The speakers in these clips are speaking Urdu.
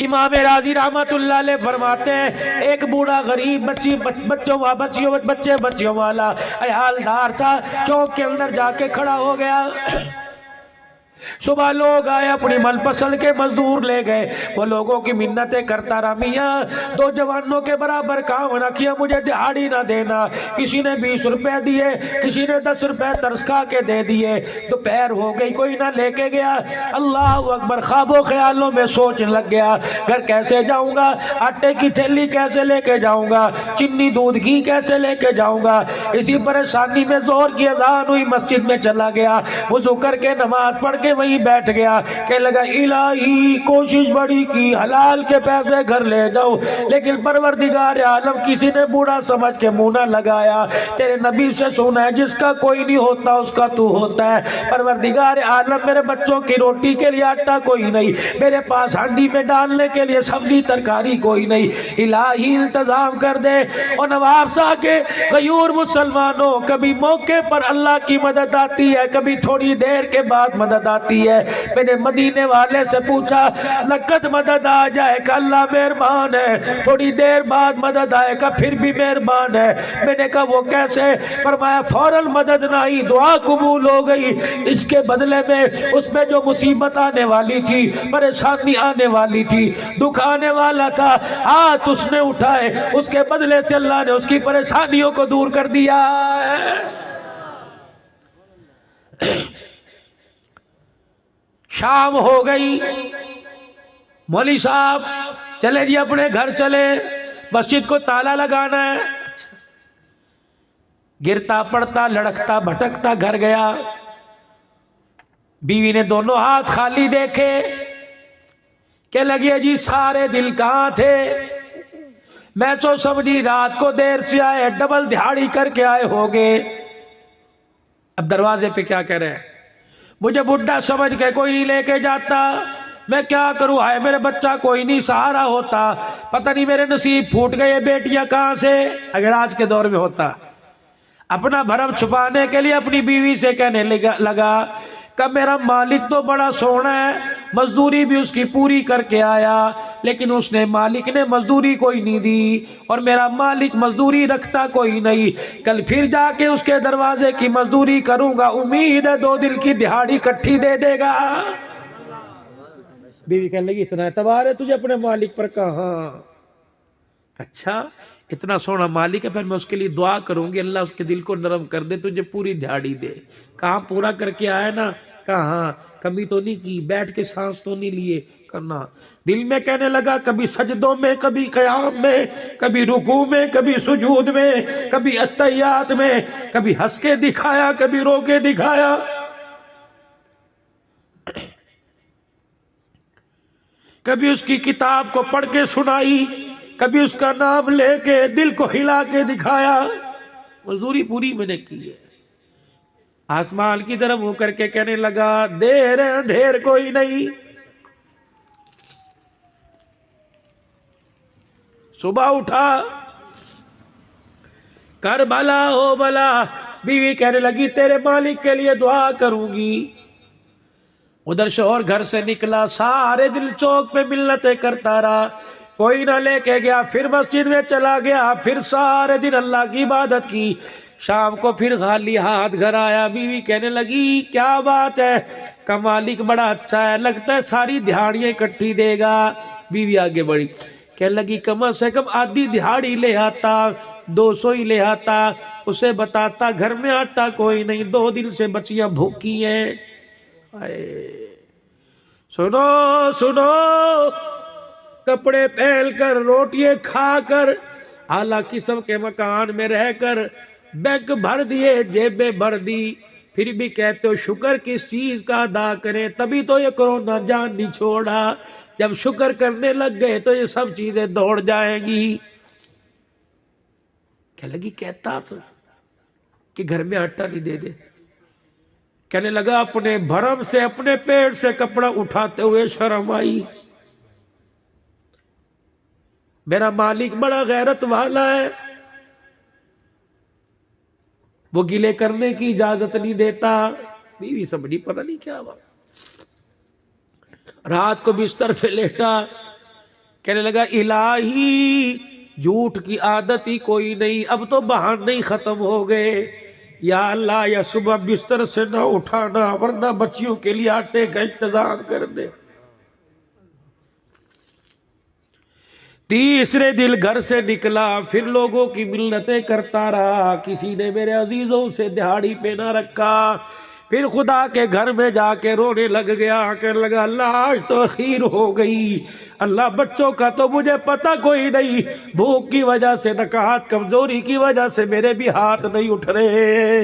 امام راضی رحمت اللہ علیہ فرماتے ہیں ایک بوڑھا غریب بچیوں والا عیالدار تھا، چوک کے اندر جا کے کھڑا ہو گیا۔ صبح لوگ آئے، اپنی من پسند کے مزدور لے گئے، وہ لوگوں کی منتیں کرتا رہا، میاں 2 جوانوں کے برابر کام نہ کیا، مجھے دہاڑی نہ دینا۔ کسی نے 20 روپے دیے، کسی نے 10 روپے ترس کھا کے دے دیے۔ دوپہر ہو گئی، کوئی نہ لے کے گیا۔ اللہ اکبر، خواب و خیالوں میں سوچنے لگ گیا، گھر کیسے جاؤں گا، آٹے کی تھیلی کیسے لے کے جاؤں گا، چینی دودھ گھی کیسے لے کے جاؤں گا۔ اسی پریشانی میں ظہر کی اذان ہوئی، مسجد میں چلا گیا، وضو کر کے نماز پڑھ کے وہیں بیٹھ گیا کہ لگا الہی کوشش بڑی کی حلال کے پیسے گھر لے جاؤ، لیکن پروردگار عالم کسی نے بوڑھا سمجھ کے منہ نہ لگایا۔ تیرے نبی سے سنا ہے جس کا کوئی نہیں ہوتا اس کا تو ہوتا ہے۔ پروردگار عالم میرے بچوں کی روٹی کے لیے آٹا کوئی نہیں، میرے پاس ہانڈی میں ڈالنے کے لیے سبزی ترکاری کوئی نہیں، الہی انتظام کر دے۔ اور نواب صاحب کے غیور مسلمانوں، کبھی موقع پر اللہ کی مدد آتی ہے، کبھی تھوڑی دیر کے بعد مدد آتی ہے۔ میں نے مدینے والے سے پوچھا لقد مدد آ جائے کہ اللہ مہربان ہے، تھوڑی دیر بعد مدد آئے گا پھر بھی مہربان ہے۔ میں نے کہا وہ کیسے؟ فرمایا فوراً مدد نہ آئی، دعا قبول ہو گئی، اس کے بدلے میں اس میں جو مصیبت آنے والی تھی، پریشانی آنے والی تھی، دکھ آنے والا تھا، ہاتھ اس نے اٹھائے، اس کے بدلے سے اللہ نے اس کی پریشانیوں کو دور کر دیا ہے۔ شام ہو گئی، مولوی صاحب چلے جی اپنے گھر چلے، مسجد کو تالا لگانا ہے۔ گرتا پڑتا لڑکتا بھٹکتا گھر گیا، بیوی نے دونوں ہاتھ خالی دیکھے کہ لگے جی سارے دل کہاں تھے، میں تو سمجھی رات کو دیر سے آئے، ڈبل دہاڑی کر کے آئے ہوگے۔ اب دروازے پہ کیا کہہ رہے ہیں، مجھے بڈھا سمجھ کے کوئی نہیں لے کے جاتا، میں کیا کروں، ہائے میرے بچہ کوئی نہیں سہارا ہوتا، پتہ نہیں میرے نصیب پھوٹ گئے، بیٹیاں کہاں سے۔ اگر آج کے دور میں ہوتا، اپنا بھرم چھپانے کے لیے اپنی بیوی سے کہنے لگا کہ میرا مالک تو بڑا سونا ہے، مزدوری بھی اس کی پوری کر کے آیا، لیکن اس نے مالک نے مزدوری کوئی نہیں دی، اور میرا مالک مزدوری رکھتا کوئی نہیں، کل پھر جا کے اس کے دروازے کی مزدوری کروں گا، امید ہے 2 دن کی دہاڑی کٹھی دے دے گا۔ بیوی کہنے لگی اتنا اعتبار ہے تجھے اپنے مالک پر؟ کہاں، اچھا اتنا سونا مالک ہے، پھر میں اس کے لیے دعا کروں گی اللہ اس کے دل کو نرم کر دے، تجھے پوری دہاڑی دے۔ کہاں پورا کر کے آیا نا، کہاں کمی تو نہیں کی، بیٹھ کے سانس تو نہیں لیے کرنا۔ دل میں کہنے لگا کبھی سجدوں میں، کبھی قیام میں، کبھی رکوع میں، کبھی سجود میں، کبھی اتحیات میں، کبھی ہنس کے دکھایا، کبھی رو کے دکھایا۔ کبھی اس کی کتاب کو پڑھ کے سنائی، کبھی اس کا نام لے کے دل کو ہلا کے دکھایا، مزدوری پوری میں نے کی ہے۔ آسمان کی طرف ہو کر کے کہنے لگا دیر اندھیر کوئی نہیں۔ صبح اٹھا، کر بھلا ہو بھلا، بیوی کہنے لگی تیرے مالک کے لیے دعا کروں گی۔ ادھر شوہر گھر سے نکلا، سارے دل چوک پہ منتیں کرتا رہا، کوئی نہ لے کے گیا، پھر مسجد میں چلا گیا، پھر سارے دن اللہ کی عبادت کی، شام کو پھر خالی ہاتھ گھر آیا۔ بیوی کہنے لگی کیا بات ہے، کہ مالک بڑا اچھا ہے، لگتا ہے ساری دہاڑیاں اکٹھی دے گا۔ بیوی آگے بڑھی، کہنے لگی کم سے کم آدھی دہاڑی لے آتا، 200 ہی لے آتا، اسے بتاتا گھر میں آٹا کوئی نہیں، 2 دن سے بچیاں بھوکی ہیں۔ سنو سنو، کپڑے پہن کر، روٹیاں کھا کر، اعلیٰ قسم کے مکان میں رہ کر، بینک بھر دیے، جیبیں بھر دی، پھر بھی کہتے ہو شکر کس چیز کا ادا کریں، تبھی تو یہ کورونا جان نہیں چھوڑا، جب شکر کرنے لگ گئے تو یہ سب چیزیں دوڑ جائیں گی۔ کہنے لگی کہتا تھا کہ گھر میں آٹا نہیں دے دے، کہنے لگا اپنے بھرم سے، اپنے پیٹ سے کپڑا اٹھاتے ہوئے شرم آئی، میرا مالک بڑا غیرت والا ہے، وہ گلے کرنے کی اجازت نہیں دیتا۔ بیوی سمجھی پتہ نہیں کیا ہوا، رات کو بستر پہ لیٹا، کہنے لگا الہی جھوٹ کی عادت ہی کوئی نہیں، اب تو بہانے ہی ختم ہو گئے، یا اللہ یا صبح بستر سے نہ اٹھانا ورنہ بچیوں کے لیے آٹے کا انتظام کر دے۔ تیسرے دل گھر سے نکلا، پھر لوگوں کی منتیں کرتا رہا، کسی نے میرے عزیزوں سے دہاڑی پہ نہ رکھا، پھر خدا کے گھر میں جا کے رونے لگ گیا، کہنے لگا اللہ آج تو اخیر ہو گئی، اللہ بچوں کا تو مجھے پتہ کوئی نہیں، بھوک کی وجہ سے نکاحت کمزوری کی وجہ سے میرے بھی ہاتھ نہیں اٹھ رہے،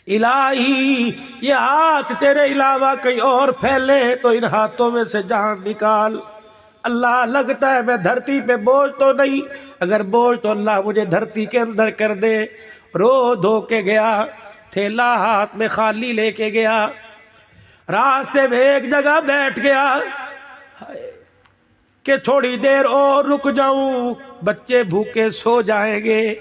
الہی یہ ہاتھ تیرے علاوہ کہیں اور پھیلے تو ان ہاتھوں میں سے جان نکال۔ اللہ لگتا ہے میں دھرتی پہ بوجھ تو نہیں، اگر بوجھ تو اللہ مجھے دھرتی کے اندر کر دے۔ رو دھو کے گیا، تھیلا ہاتھ میں خالی لے کے گیا، راستے میں ایک جگہ بیٹھ گیا کہ تھوڑی دیر اور رک جاؤں، بچے بھوکے سو جائیں گے۔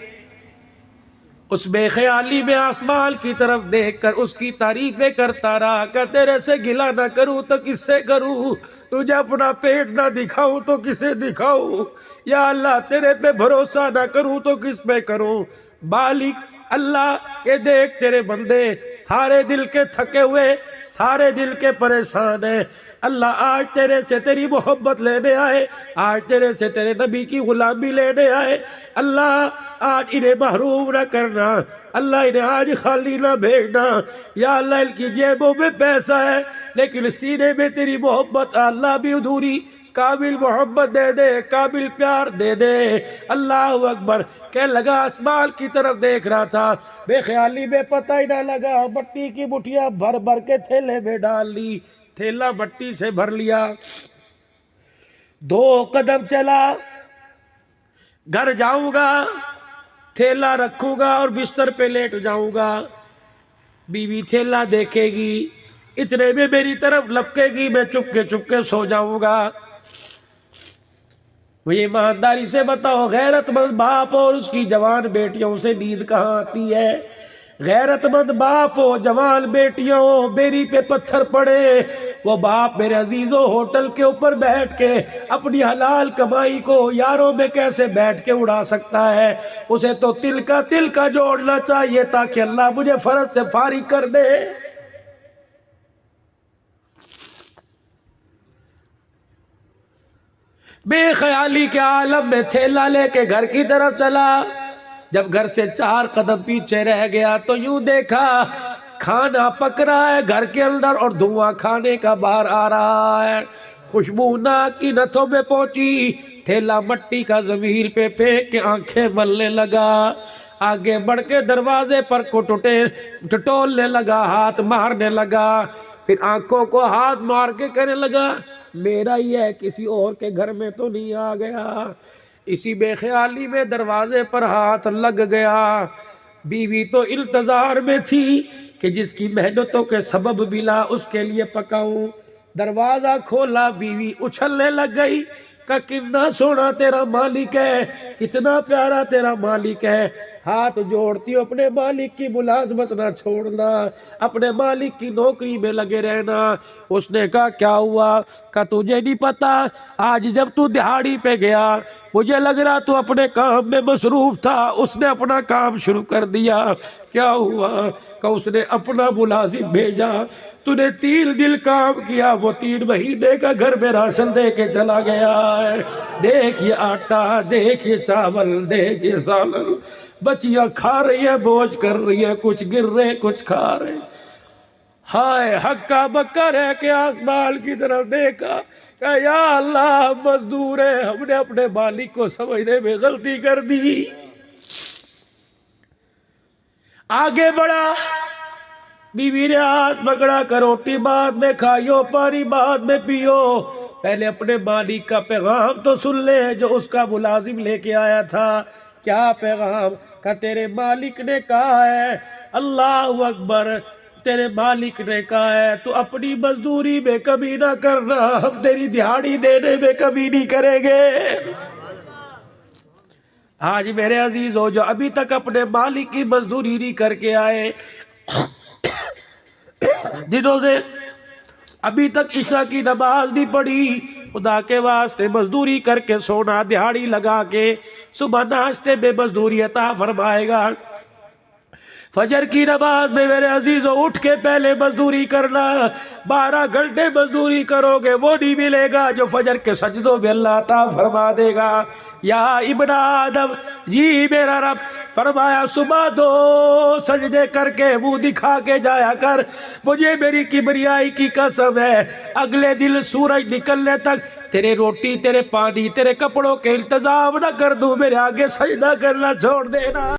اس بے خیالی میں آسمان کی طرف دیکھ کر اس کی تعریفیں کرتا رہا کہ تیرے سے گلہ نہ کروں تو کس سے کروں، تجھے اپنا پیٹ نہ دکھاؤں تو کسے دکھاؤں، یا اللہ تیرے پہ بھروسہ نہ کروں تو کس پہ کروں۔ مالک اللہ یہ دیکھ تیرے بندے سارے دل کے تھکے ہوئے، سارے دل کے پریشان ہیں، اللہ آج تیرے سے تیری محبت لینے آئے، آج تیرے سے تیرے نبی کی غلامی لینے آئے، اللہ آج انہیں محروم نہ کرنا، اللہ انہیں آج خالی نہ بھیجنا، یا اللہ ان کی جیبوں میں پیسہ ہے لیکن سینے میں تیری محبت اللہ بھی ادھوری، کامل محبت دے دے، کامل پیار دے دے۔ اللہ اکبر کہ لگا آسمان کی طرف دیکھ رہا تھا، بے خیالی میں پتہ ہی نہ لگا، مٹی کی مٹھیاں بھر بھر کے تھیلے میں ڈال لی، تھیلا مٹی سے بھر لیا، 2 قدم چلا، گھر جاؤں گا، تھیلا رکھوں گا اور بستر پہ لیٹ جاؤں گا، بیوی تھیلا دیکھے گی، اتنے میں میری طرف لپکے گی، میں چپ کے سو جاؤں گا۔ مجھے ایمانداری سے بتاؤ غیرت مند باپ اور اس کی جوان بیٹیوں سے نیند کہاں آتی ہے؟ غیرت مند باپ ہو، جوان بیٹیاں ہو، بیری پہ پتھر پڑے، وہ باپ میرے عزیزوں ہوٹل کے اوپر بیٹھ کے اپنی حلال کمائی کو یاروں میں کیسے بیٹھ کے اڑا سکتا ہے؟ اسے تو تل کا جوڑنا چاہیے تاکہ اللہ مجھے فرض سے فارغ کر دے۔ بے خیالی کے عالم میں تھیلا لے کے گھر کی طرف چلا، جب گھر سے 4 قدم پیچھے رہ گیا تو یوں دیکھا کھانا پک رہا ہے گھر کے اندر اور دھواں کھانے کا باہر آ رہا ہے، خوشبو ناک کی نتھوں میں پہنچی، تھیلا مٹی کا زمین پہ پھینک کے آنکھیں ملنے لگا، آگے بڑھ کے دروازے پر کو ٹٹولنے لگا، ہاتھ مارنے لگا، پھر آنکھوں کو ہاتھ مار کے کہنے لگا میرا ہی ہے، کسی اور کے گھر میں تو نہیں آ گیا۔ اسی بے خیالی میں دروازے پر ہاتھ لگ گیا، بیوی تو انتظار میں تھی کہ جس کی محنتوں کے سبب ملا اس کے لیے پکاؤں۔ دروازہ کھولا، بیوی اچھلنے لگ گئی کہ کتنا سونا تیرا مالک ہے، کتنا پیارا تیرا مالک ہے، ہاتھ جوڑتی ہو اپنے مالک کی ملازمت نہ چھوڑنا، اپنے مالک کی نوکری میں لگے رہنا۔ اس نے کہا کیا ہوا؟ کہ تجھے نہیں پتا آج جب تو دہاڑی پہ گیا مجھے لگ رہا تو اپنے کام میں مصروف تھا، اس نے اپنا کام شروع کر دیا۔ کیا ہوا؟ کہ اس نے اپنا ملازم بھیجا، تو نے 3 دن کام کیا، وہ 3 مہینے کا گھر میں راشن دے کے چلا گیا ہے۔ دیکھ یہ آٹا، دیکھ یہ چاول، دیکھ یہ سالن، بچیاں کھا رہی ہیں، بوجھ کر رہی ہیں، کچھ گر رہے کچھ کھا رہے۔ ہائے ہکا بکا رہ کے آسمان کی طرف دیکھا کہ یا اللہ ہم مزدور ہیں، ہم نے اپنے مالک کو سمجھنے میں غلطی کر دی۔ آگے بڑھا، بیوی نے ہاتھ پکڑا کہ روٹی بعد میں کھائیو، پانی بعد میں پیو، پہلے اپنے مالک کا پیغام تو سن لے جو اس کا ملازم لے کے آیا تھا۔ کیا پیغام؟ کہ تیرے مالک نے کہا ہے، اللہ اکبر، تیرے مالک نے کہا ہے تو اپنی مزدوری میں کمی نہ کرنا، ہم تیری دہاڑی دینے میں کمی نہیں کریں گے۔ آج میرے عزیزو جو ابھی تک اپنے مالک کی مزدوری نہیں کر کے آئے، جنہوں نے ابھی تک عشاء کی نماز نہیں پڑھی، خدا کے واسطے مزدوری کر کے سونا، دہاڑی لگا کے صبح ناشتے میں مزدوری عطا فرمائے گا۔ فجر کی نماز میں میرے عزیزوں اٹھ کے پہلے مزدوری کرنا، 12 گھنٹے مزدوری کرو گے وہ نہیں ملے گا جو فجر کے سجدوں میں اللہ عطا فرما دے گا۔ یا ابن آدم، جی میرا رب فرمایا صبح 2 سجدے کر کے منہ دکھا کے جایا کر، مجھے میری کبریائی کی قسم ہے اگلے دن سورج نکلنے تک تیرے روٹی، تیرے پانی، تیرے کپڑوں کے انتظام نہ کر دوں، میرے آگے سجدہ کرنا چھوڑ دینا۔